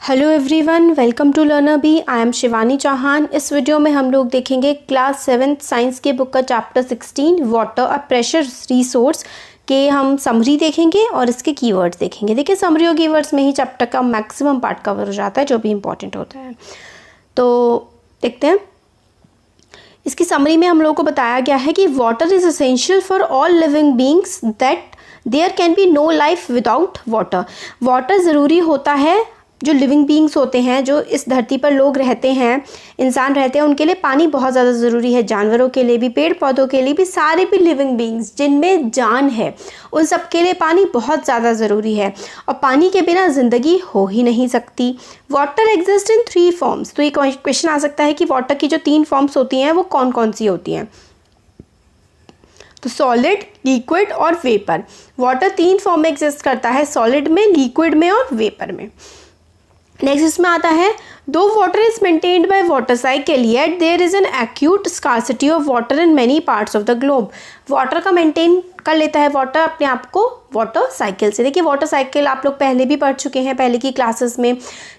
Hello everyone, welcome to learner B. I am Shivani Chauhan. इस video में हम लोग देखेंगे क्लास 7 साइंस के बुक का chapter 16 water a precious resource के हम समरी देखेंगे और इसके कीवर्ड्स देखेंगे। देखिए, समरी और कीवर्ड्स में ही चैप्टर का मैक्सिमम पार्ट कवर हो जाता है, जो भी इंपॉर्टेंट होता है। तो देखते हैं। इसकी समरी में हम लोगों को बताया गया है कि water is essential for all living beings, that there can be no life without water. Water ज़रूरी होता है जो लिविंग बींग्स होते हैं, जो इस धरती पर लोग रहते हैं, इंसान रहते हैं, उनके लिए पानी बहुत ज़्यादा ज़रूरी है। जानवरों के लिए भी, पेड़ पौधों के लिए भी, सारे भी लिविंग बींग्स जिनमें जान है, उन सब के लिए पानी बहुत ज़्यादा ज़रूरी है और पानी के बिना ज़िंदगी हो ही नहीं सकती। Water exist in 3 forms. तो ये क्वेश्चन आ सकता है कि वाटर की जो 3 फॉर्म्स होती हैं वो कौन कौन सी होती हैं। तो सॉलिड, लिक्विड और वेपर। वाटर 3 फॉर्म में एग्जिस्ट करता है, सॉलिड में, लिक्विड में और वेपर में। नेक्स्ट इसमें आता है, दो water is maintained by water cycle yet there is an acute scarcity of water in many parts of the globe. Water का मेंटेन कर लेता है वाटर अपने आप को वाटर साइकिल से। देखिए, वाटर साइकिल आप लोग पहले भी पढ़ चुके हैं, पहले की क्लासेस में,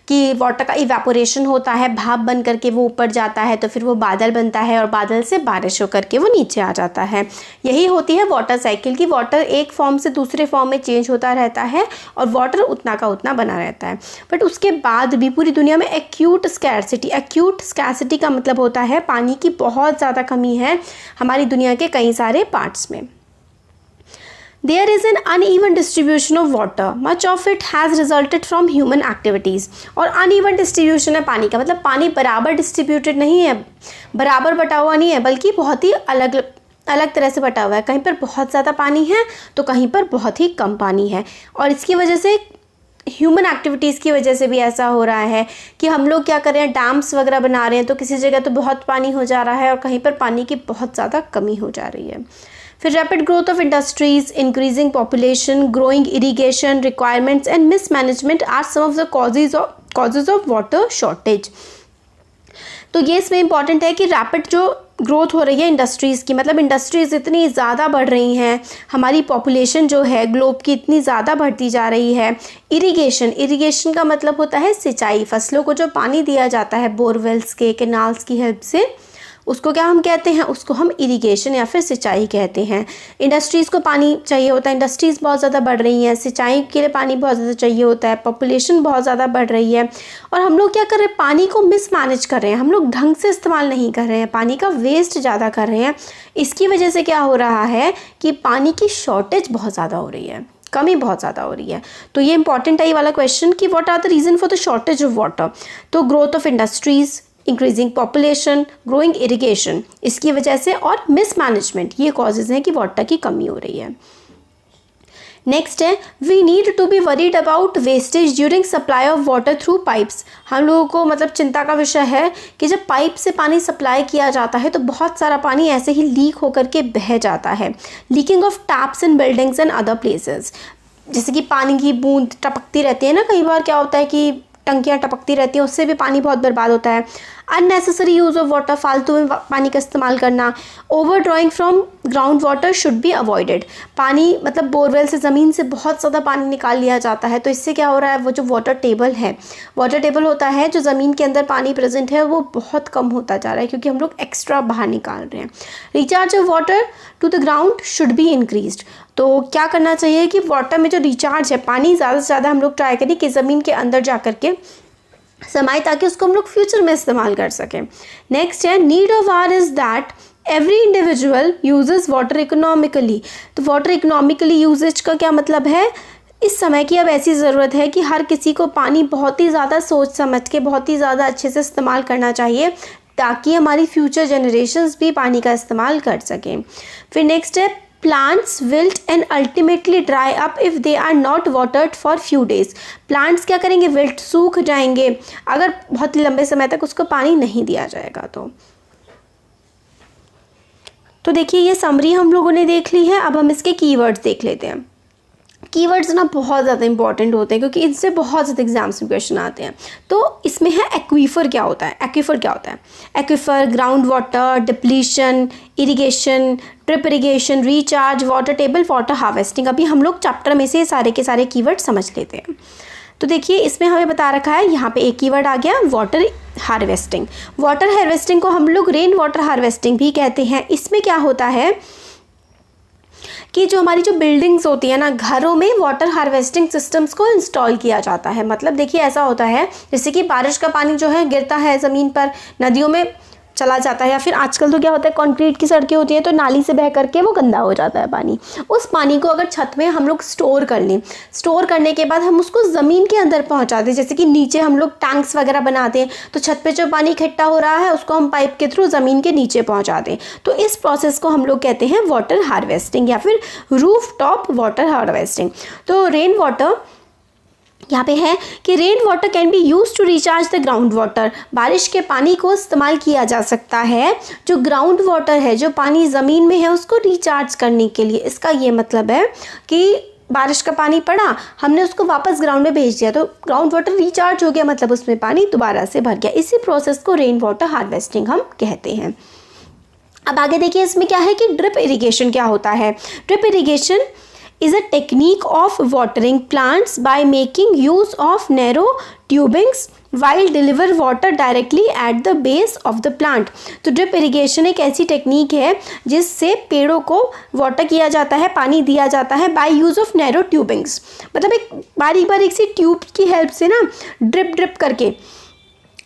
कि वाटर का इवेपोरेशन होता है, भाप बन करके वो ऊपर जाता है, तो फिर वो बादल बनता है और बादल से बारिश होकर के वो नीचे आ जाता है। यही होती है वाटर साइकिल की। वाटर एक फॉर्म से दूसरे फॉर्म में चेंज होता रहता है और वाटर उतना का उतना बना रहता है। बट उसके बाद भी पूरी दुनिया में एक्यूट स्कैरसिटी का मतलब होता है पानी की बहुत ज़्यादा कमी है हमारी दुनिया के कई सारे पार्ट्स में। There is an uneven distribution of water. Much of it has resulted from human activities. और uneven distribution है पानी का मतलब पानी बराबर डिस्ट्रीब्यूटेड नहीं है, बराबर बटा हुआ नहीं है, बल्कि बहुत ही अलग अलग तरह से बटा हुआ है। कहीं पर बहुत ज़्यादा पानी है तो कहीं पर बहुत ही कम पानी है। और इसकी वजह से ह्यूमन एक्टिविटीज़ की वजह से भी ऐसा हो रहा है कि हम लोग क्या कर रहे हैं, डैम्स वगैरह बना रहे हैं, तो किसी जगह तो बहुत पानी हो जा रहा है और कहीं पर पानी की बहुत ज़्यादा कमी हो जा रही है। फिर rapid growth of industries, increasing population, growing irrigation requirements and mismanagement are some of the causes of water shortage. तो ये इसमें इंपॉर्टेंट है कि रैपिड जो ग्रोथ हो रही है इंडस्ट्रीज़ की, मतलब इंडस्ट्रीज़ इतनी ज़्यादा बढ़ रही हैं, हमारी पॉपुलेशन जो है ग्लोब की इतनी ज़्यादा बढ़ती जा रही है। इरिगेशन का मतलब होता है सिंचाई, फसलों को जो पानी दिया जाता है बोरवेल्स के, कैनाल्स की हेल्प से, उसको क्या हम कहते हैं, उसको हम इरिगेशन या फिर सिंचाई कहते हैं। इंडस्ट्रीज़ को पानी चाहिए होता है, इंडस्ट्रीज़ बहुत ज़्यादा बढ़ रही हैं, सिंचाई के लिए पानी बहुत ज़्यादा चाहिए होता है, पॉपुलेशन बहुत ज़्यादा बढ़ रही है और हम लोग क्या कर रहे हैं, पानी को मिसमैनेज कर रहे हैं, हम लोग ढंग से इस्तेमाल नहीं कर रहे हैं, पानी का वेस्ट ज़्यादा कर रहे हैं। इसकी वजह से क्या हो रहा है कि पानी की शॉर्टेज बहुत ज़्यादा हो रही है, कमी बहुत ज़्यादा हो रही है। तो ये इंपॉर्टेंट है ये वाला क्वेश्चन कि what are the reason for the shortage of water. तो growth of industries, increasing population, growing irrigation, इसकी वजह से, और मिसमैनेजमेंट, ये कॉजेज़ हैं कि वाटर की कमी हो रही है। नेक्स्ट है, we need to be worried about wastage during supply of water through pipes. हम लोगों को मतलब चिंता का विषय है कि जब पाइप से पानी सप्लाई किया जाता है तो बहुत सारा पानी ऐसे ही लीक होकर के बह जाता है। Leaking of taps in buildings and other places, जैसे कि पानी की बूंद टपकती रहती है ना, कई बार क्या होता है कि टंकियाँ टपकती रहती हैं, उससे भी पानी बहुत बर्बाद होता है। अननेसेसरी यूज़ ऑफ वाटर, फालतू में पानी का इस्तेमाल करना। Over drawing from ground water should be avoided. पानी मतलब बोरवेल से, ज़मीन से बहुत ज़्यादा पानी निकाल लिया जाता है, तो इससे क्या हो रहा है, वो जो वाटर टेबल होता है, जो ज़मीन के अंदर पानी प्रेजेंट है, वो बहुत कम होता जा रहा है क्योंकि हम लोग एक्स्ट्रा बाहर निकाल रहे हैं। Recharge of water to the ground should be increased. तो क्या करना चाहिए कि वाटर में जो रिचार्ज है, पानी ज़्यादा से ज़्यादा हम लोग ट्राई करें कि ज़मीन के अंदर जा कर के समाए, ताकि उसको हम लोग फ्यूचर में इस्तेमाल कर सकें। नेक्स्ट है, need of our is that every individual uses water economically. तो वाटर इकोनॉमिकली यूजेज का क्या मतलब है, इस समय की अब ऐसी ज़रूरत है कि हर किसी को पानी बहुत ही ज़्यादा सोच समझ के, बहुत ही ज़्यादा अच्छे से इस्तेमाल करना चाहिए, ताकि हमारी फ्यूचर जनरेशन्स भी पानी का इस्तेमाल कर सकें। फिर नेक्स्ट है, plants wilt and ultimately dry up if they are not watered for few days. Plants क्या करेंगे, विल्ट, सूख जाएंगे अगर बहुत ही लंबे समय तक उसको पानी नहीं दिया जाएगा। तो देखिए, ये समरी हम लोगों ने देख ली है। अब हम इसके कीवर्ड्स देख लेते हैं। कीवर्ड्स ना बहुत ज़्यादा इंपॉर्टेंट होते हैं क्योंकि इनसे बहुत ज़्यादा एग्जाम्स में क्वेश्चन आते हैं। तो इसमें है एक्वीफर क्या होता है। Aquifer, ground water, depletion, irrigation, drip irrigation, recharge, water table, water harvesting. अभी हम लोग चैप्टर में से सारे के सारे कीवर्ड समझ लेते हैं। तो देखिए इसमें हमें बता रखा है, यहाँ पे एक कीवर्ड आ गया वाटर हार्वेस्टिंग। वाटर हार्वेस्टिंग को हम लोग रेन वाटर हार्वेस्टिंग भी कहते हैं। इसमें क्या होता है कि जो हमारी जो बिल्डिंग्स होती है ना, घरों में वाटर हार्वेस्टिंग सिस्टम्स को इंस्टॉल किया जाता है। मतलब देखिए ऐसा होता है जैसे कि बारिश का पानी जो है गिरता है ज़मीन पर, नदियों में चला जाता है, या फिर आजकल तो क्या होता है कंक्रीट की सड़कें होती हैं तो नाली से बह करके वो गंदा हो जाता है पानी। उस पानी को अगर छत में हम लोग स्टोर कर लें, स्टोर करने के बाद हम उसको ज़मीन के अंदर पहुंचाते हैं। जैसे कि नीचे हम लोग टैंक्स वगैरह बनाते हैं तो छत पे जो पानी इकट्ठा हो रहा है उसको हम पाइप के थ्रू ज़मीन के नीचे पहुँचाते हैं। तो इस प्रोसेस को हम लोग कहते हैं वाटर हार्वेस्टिंग या फिर रूफ टॉप वाटर हार्वेस्टिंग। तो रेन वाटर यहाँ पे है कि rain water can be use to recharge the ground water. बारिश के पानी को इस्तेमाल किया जा सकता है जो ग्राउंड वाटर है, जो पानी ज़मीन में है, उसको रिचार्ज करने के लिए। इसका ये मतलब है कि बारिश का पानी पड़ा, हमने उसको वापस ग्राउंड में भेज दिया तो ग्राउंड वाटर रिचार्ज हो गया, मतलब उसमें पानी दोबारा से भर गया। इसी प्रोसेस को रेन वाटर हार्वेस्टिंग हम कहते हैं। अब आगे देखिए इसमें क्या है कि ड्रिप इरिगेशन क्या होता है। Drip irrigation is a technique of watering plants by making use of narrow tubings while deliver water directly at the base of the plant। तो ड्रिप इरिगेशन एक ऐसी टेक्निक है जिससे पेड़ों को वाटर किया जाता है, पानी दिया जाता है by use of narrow tubings. मतलब एक बारीक बारीक सी ट्यूब की हेल्प से ना ड्रिप ड्रिप करके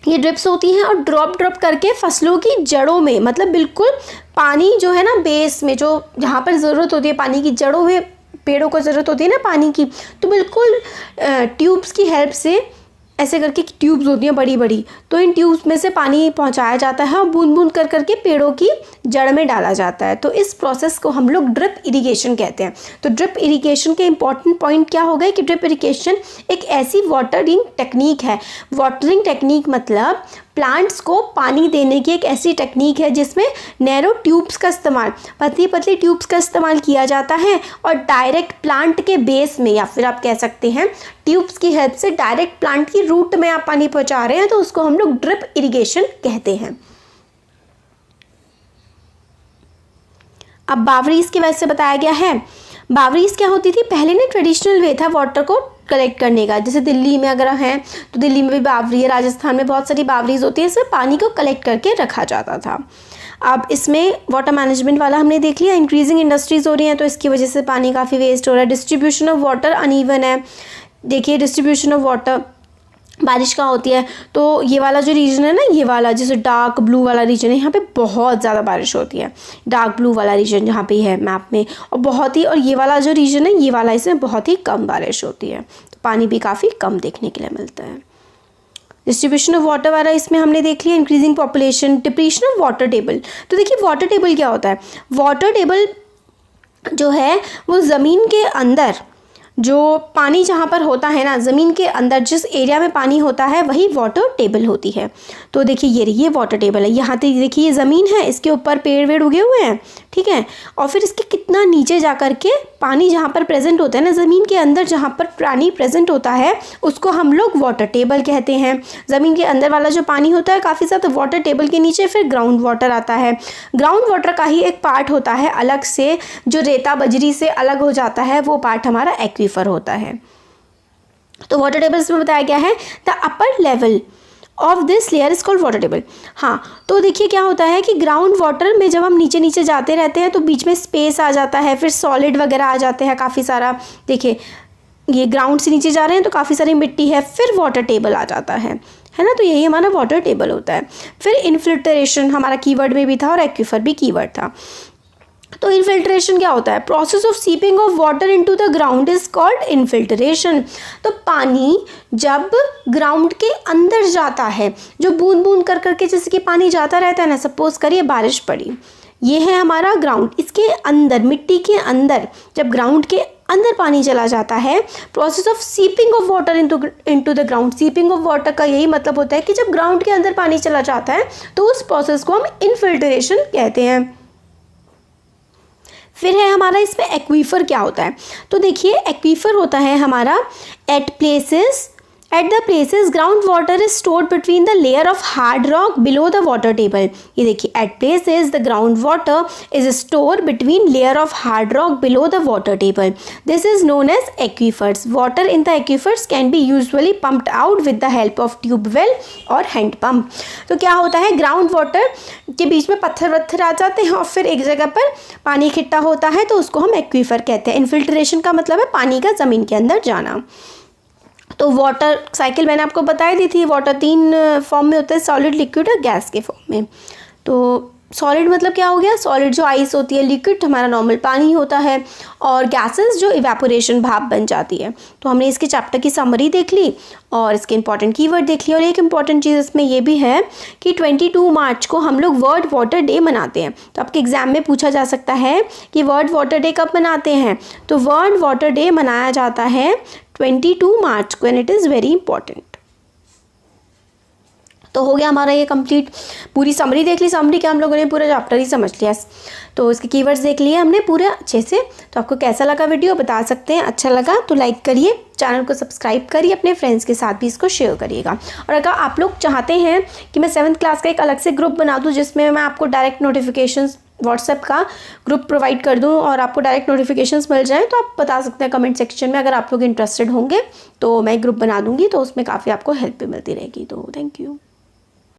ये ड्रिप्स होती हैं और ड्रॉप ड्रॉप करके फसलों की जड़ों में, मतलब बिल्कुल पानी जो है ना बेस में, जो जहाँ पर ज़रूरत होती है पानी की, जड़ों में पेड़ों को ज़रूरत होती है ना पानी की, तो बिल्कुल ट्यूब्स की हेल्प से ऐसे करके ट्यूब्स होती हैं बड़ी बड़ी, तो इन ट्यूब्स में से पानी पहुंचाया जाता है और बूंद बूंद कर करके पेड़ों की जड़ में डाला जाता है। तो इस प्रोसेस को हम लोग ड्रिप इरिगेशन कहते हैं। तो ड्रिप इरिगेशन के इंपॉर्टेंट पॉइंट क्या हो गए कि ड्रिप इरिगेशन एक ऐसी वाटरिंग टेक्निक है। वाटरिंग टेक्निक मतलब प्लांट्स को पानी देने की एक ऐसी टेक्निक है जिसमें नैरो ट्यूब्स का इस्तेमाल, पतली पतली ट्यूब्स का इस्तेमाल किया जाता है और डायरेक्ट प्लांट के बेस में, या फिर आप कह सकते हैं ट्यूब्स की हेल्प से डायरेक्ट प्लांट की रूट में आप पानी पहुंचा रहे हैं, तो उसको हम लोग ड्रिप इरिगेशन कहते हैं। अब बावरीज की वजह से बताया गया है। बावरीज क्या होती थी, पहले ना ट्रेडिशनल वे था वाटर को कलेक्ट करने का। जैसे दिल्ली में अगर हैं तो दिल्ली में भी बावरी है, राजस्थान में बहुत सारी बावरीज होती है, इसमें पानी को कलेक्ट करके रखा जाता था। अब इसमें वाटर मैनेजमेंट वाला हमने देख लिया। इंक्रीजिंग इंडस्ट्रीज़ हो रही हैं तो इसकी वजह से पानी काफ़ी वेस्ट हो रहा है। डिस्ट्रीब्यूशन ऑफ वाटर अनइवन है। देखिए डिस्ट्रीब्यूशन ऑफ वाटर बारिश का होती है तो ये वाला जो रीजन है ना, ये वाला जैसे डार्क ब्लू वाला रीजन है, यहाँ पे बहुत ज़्यादा बारिश होती है। डार्क ब्लू वाला रीजन जहाँ पे है मैप में, और बहुत ही, और ये वाला जो रीजन है ये वाला, इसमें बहुत ही कम बारिश होती है, तो पानी भी काफ़ी कम देखने के लिए मिलता है। डिस्ट्रीब्यूशन ऑफ वाटर वाला इसमें हमने देख लिया। Increasing population, depletion of water table. तो देखिए वाटर टेबल क्या होता है। वाटर टेबल जो है वो ज़मीन के अंदर जो पानी जहाँ पर होता है ना, ज़मीन के अंदर जिस एरिया में पानी होता है वही वाटर टेबल होती है। तो देखिए ये वाटर टेबल है। यहाँ तक देखिए ये ज़मीन है, इसके ऊपर पेड़ वेड़ उगे हुए हैं, ठीक है, और फिर इसके कितना नीचे जा कर के पानी जहाँ पर प्रेजेंट होता है ना, ज़मीन के अंदर जहाँ पर पानी प्रेजेंट होता है उसको हम लोग वाटर टेबल कहते हैं। ज़मीन के अंदर वाला जो पानी होता है काफ़ी ज़्यादा, वाटर टेबल के नीचे फिर ग्राउंड वाटर आता है। ग्राउंड वाटर का ही एक पार्ट होता है अलग से, जो रेता बजरी से अलग हो जाता है, वो पार्ट हमारा एक्वीफर होता है। तो वाटर टेबल्स में बताया गया है the upper level of this layer is called water table. हाँ, तो देखिए क्या होता है कि ग्राउंड वाटर में जब हम नीचे नीचे जाते रहते हैं तो बीच में स्पेस आ जाता है, फिर सॉलिड वगैरह आ जाते हैं काफ़ी सारा। देखिए ये ग्राउंड से नीचे जा रहे हैं तो काफ़ी सारी मिट्टी है, फिर वाटर टेबल आ जाता है ना। तो यही हमारा वाटर टेबल होता है। फिर इन्फिल्ट्रेशन हमारा कीवर्ड में भी था और एक्वीफर भी कीवर्ड था। तो इन्फिल्ट्रेशन क्या होता है, process of seeping of water into the ground is called infiltration. तो पानी जब ग्राउंड के अंदर जाता है, जो बूंद बूंद कर करके जैसे कि पानी जाता रहता है ना, सपोज करिए बारिश पड़ी, ये है हमारा ग्राउंड, इसके अंदर मिट्टी के अंदर जब ग्राउंड के अंदर पानी चला जाता है, process of seeping of water into the ground. Seeping of water का यही मतलब होता है कि जब ग्राउंड के अंदर पानी चला जाता है तो उस प्रोसेस को हम इन्फिल्ट्रेशन कहते हैं। फिर है हमारा इसमें एक्वीफर क्या होता है। तो देखिए एक्वीफर होता है हमारा at places At the places ground water is stored between the layer of hard rock below the water table. ये देखिए, at places the ground water is stored between layer of hard rock below the water table. This is known as aquifers. Water in the aquifers can be usually pumped out with the help of tube well और hand pump. तो क्या होता है, ground water के बीच में पत्थर वत्थर आ जाते हैं और फिर एक जगह पर पानी इकट्ठा होता है, तो उसको हम एक्वीफर कहते हैं. इन्फिल्ट्रेशन का मतलब है पानी का ज़मीन के अंदर जाना. तो वाटर साइकिल मैंने आपको बताई दी थी. वाटर 3 फॉर्म में होता है, सॉलिड, लिक्विड और गैस के फॉर्म में. तो सॉलिड मतलब क्या हो गया, सॉलिड जो आइस होती है, लिक्विड हमारा नॉर्मल पानी होता है, और गैसेस जो इवेपोरेशन भाप बन जाती है. तो हमने इसके चैप्टर की समरी देख ली और इसके इंपॉर्टेंट कीवर्ड देख लिया. और एक इंपॉर्टेंट चीज़ इसमें ये भी है कि 22 मार्च को हम लोग वर्ल्ड वाटर डे मनाते हैं. तो आपके एग्जाम में पूछा जा सकता है कि वर्ल्ड वाटर डे कब मनाते हैं. तो वर्ल्ड वाटर डे मनाया जाता है 22 मार्च को, and it is very important. तो हो गया हमारा ये कंप्लीट, पूरी समरी देख ली. समरी क्या, हम लोगों ने पूरा चैप्टर ही समझ लिया. तो इसके कीवर्ड्स देख लिए हमने पूरे अच्छे से. तो आपको कैसा लगा वीडियो बता सकते हैं. अच्छा लगा तो लाइक करिए, चैनल को सब्सक्राइब करिए, अपने फ्रेंड्स के साथ भी इसको शेयर करिएगा. और अगर आप लोग चाहते हैं कि मैं 7th क्लास का एक अलग से ग्रुप बना दूँ जिसमें मैं आपको डायरेक्ट नोटिफिकेशंस व्हाट्सएप का ग्रुप प्रोवाइड कर दूं और आपको डायरेक्ट नोटिफिकेशंस मिल जाएं, तो आप बता सकते हैं कमेंट सेक्शन में. अगर आप लोग इंटरेस्टेड होंगे तो मैं ग्रुप बना दूंगी, तो उसमें काफ़ी आपको हेल्प भी मिलती रहेगी. तो थैंक यू.